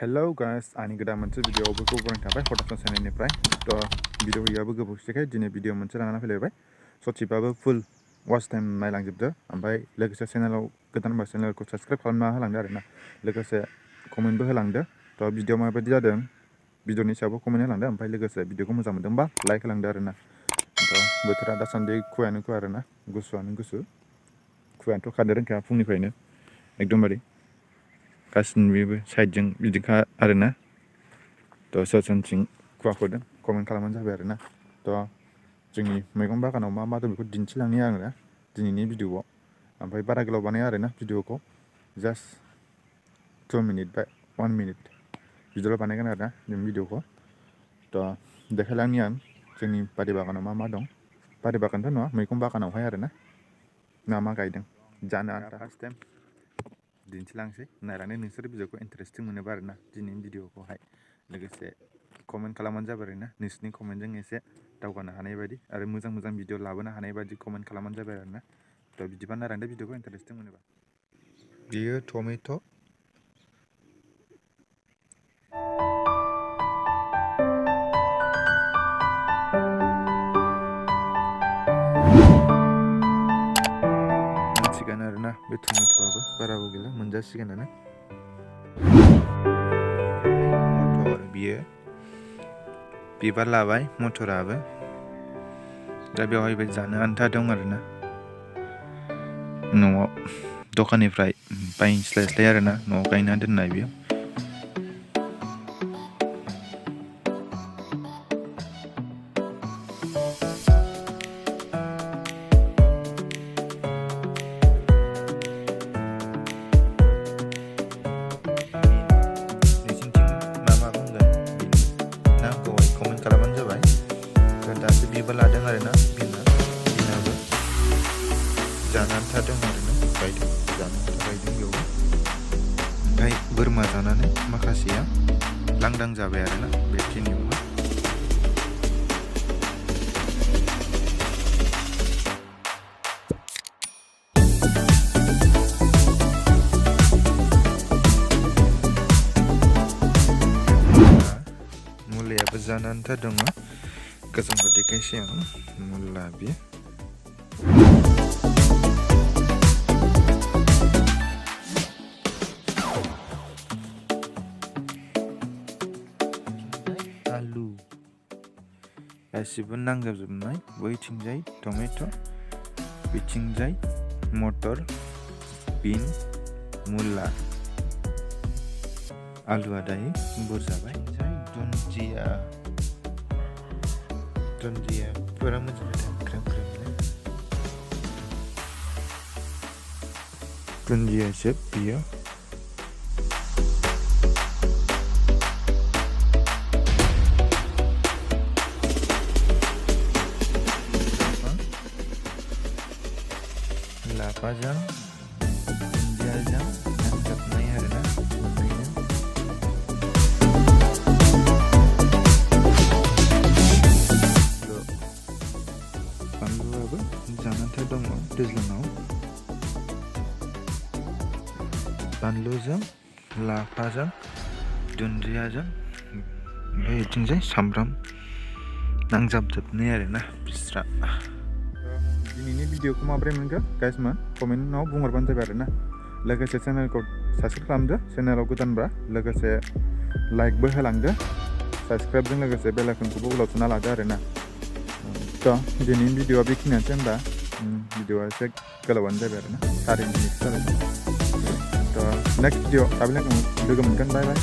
Hello guys, ani goदान मोनसे video आवबो बरायनो थाबाय हटासन चेनेलनिफ्राय तो भिडिअ याबो गोबावसैखाय दिनै भिडिअ मोनसे लानानै फैलायबाय सचिबाबो फुल वाच टाइम नायलांजोबदो ओमफ्राय लोगोसे चेनेलाव गोदानबा चेनेलखौ साबस्क्राइब खालामना होलांदो आरोना लोगोसे कमेन्टबो होलांदो तो भिडिअ माबायदि जादों भिडिअनि सायावबो कमेन्ट होलांदो ओमफ्राय लोगोसे भिडिअखौ मोजां मोनदोंबा लाइक होलांदो आरोना तो बोथोरा दासान्दि खुवायानो खुवा आरोना गुसुआनो गुसु खुवायानोथ' खारनो रोंखाया फुंनिफ्रायनो एकदमबारे गासिनिबो साइडजों बिदिखा आरोना तो सोरथिं खुवा खुदों कमेन्ट खालामबानो जाबाय आरोना तो जोंनि मैगं बागानाव मा मा दं बेखौ दिन्थिलांनि आङो दिनैनि भिडिअआव ओमफ्राय बारा गोलाव बानाया आरोना भिडिअखौ जास्ट 2 मिनिट बा 1 मिनिट बिदिल' बानायगोन आरोना जों भिडिअखौ तो देखायलांनि आं जोंनि बारि बागानाव मा मा दं बारि बागानथ' नङा मैगं बागानावहाय आरोना मा मा गायदों जानो आन्था फार्स्ट टाइम दिन्थिलांसै नायनानै नोंसोर भिडिअखौ इन्टारेस्टिं मोनोबा आरोना दिनैनि भिडिअखौहाय लोगोसे कमेन्ट खालामबानो जाबाय आरोना नोंसिनि कमेन्टजों एसे दावगानो हानाय बायदि आरो मोजां मोजां भिडिअ लाबोनो हानाय बायदि कमेन्ट खालामबानो जाबाय आरोना तो बिदिबा नायनानै भिडिअखौ इन्टारेस्टिं मोनोबा बेयो टमेट' मोनसिगोन आरोना बे टमेट'आबो बाराबो गैला मोनजासिगोनानो बियो बिबार लाबाय मटराबो दा बेवहायबो जानो आन्था दं आरोना न'आव दखाननिफ्राय बायस्लायस्लाय आरोना न'आव गायना दोननाय बियो दासो बिबार लादों आरोना बिनाबो जानो आन्था दं आरोना गायदों जानो आन्था गायदों बेयावबो ओमफ्राय बोरमा जानानै माखासेया लांदां जाबाय आरोना बे खिनियावहाय मुलायाबो जानो आन्था दङ गोजांबो देखायसै आं मुला बियो आलु गासिबो नांजाबजोबनाय बैथिंजाय टमेट' बिथिंजाय मटर बिन मुला आलुआ दायो बुरजाबाय दुन्दियाफोरा मोजां जादों ख्रेम ख्रेमनो दुन्दियासो बियो लाफाजों दुन्दियाजों नांजाबनाय आरोना बानलुआबो जानान्था दङ दैज्लाङाव बानलुजों लाफाजों दुन्दियाजों ओमफ्राय बिथिंजाय सामब्राम नांजाबजोबनाय आरोना बिस्रा दिनैनि भिडिअखौ माबोरै मोनखो गाइसमोन कमेन्टआव बुंहरबानो जाबाय आरोना लोगोसे चेनेलखौ साबस्क्राइब खालामदो चेनेलाव गोदानबा लोगोसे लाइकबो होलांदो साबस्क्राइबजों लोगोसे बेल आइकनखौबो उलाव थुना लादो आरोना तो दिनैनि भिडिअआ बेखिनियानोसै होनबा भिडिअआ एसे गोलावानो जाबाय आरोना 4 मिनिट जाबाय तो नेक्स्ट भिडिअ' लोगो मोनगोन बाय बाय